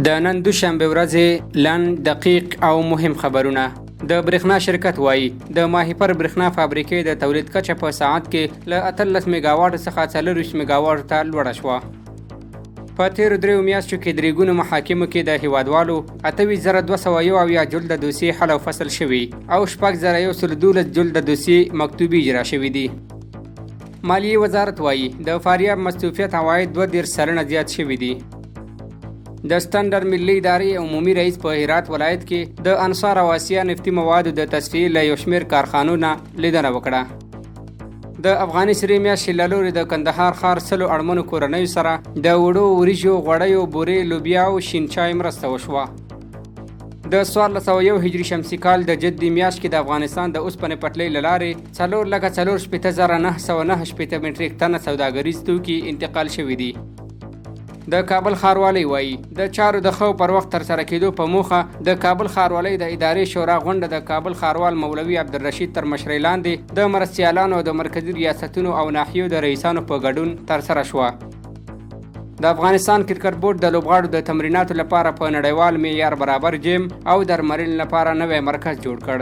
د نن دوشنبه ورځې لنډ دقیق او مهم خبرونه. د برېښنا شرکت وایي د ماهیپر برېښنا فابریکې د تولید کچه په ساعت کې له 18 میګاواټ څخه 40 میګاواټ ته لوړه شوه. په تیرو دریو میاشتو کې د ریګونو محاکمو کې د هیوادوالو 28,271 جلده دوسیې حل او فصل شوي او 6,112 جلده دوسیې مکتوبي اجرا شوي دي. مالیې وزارت وایي د فاریاب مصروفیت عواید 22 سلنه زیات شوي دي. د سټنډرډ ملي ادارې عمومي رئیس په هرات ولایت کې د انصار او آسیا نفتي موادو د تصفیې له یو شمېر کارخانو نه لیدنه وکړه. د افغاني سرې میاشتې له لورې د کندهار ښار 100 اړمنو کورنیو سره د وړو وریجو، غوړیو، بورې، لوبیا او شین چای مرسته وشوه. د 1401 هجري شمسي کال د جدي میاشت کې د افغانستان د اوسپنې پټلۍ له لارې 4,480,909 میټریک ټنه سوداګریز توکي انتقال شوي دي. د کابل ښاروالۍ وایي د چارو د ښه پر وخت ترسره کېدو په موخه د کابل ښاروالۍ د ادارې شورا غونډه د کابل ښاروال مولوي عبدالرشید تر مشرۍ لاندې د مرستیالانو د مرکزي ریاستونو او ناحیو د رئیسانو په ګډون ترسره شوه. د افغانستان کرکټ بورډ د لوبغاړو د تمریناتو لپاره په نړیوال معیار برابر جیم او درملنې لپاره نوی مرکز جوړ کړ.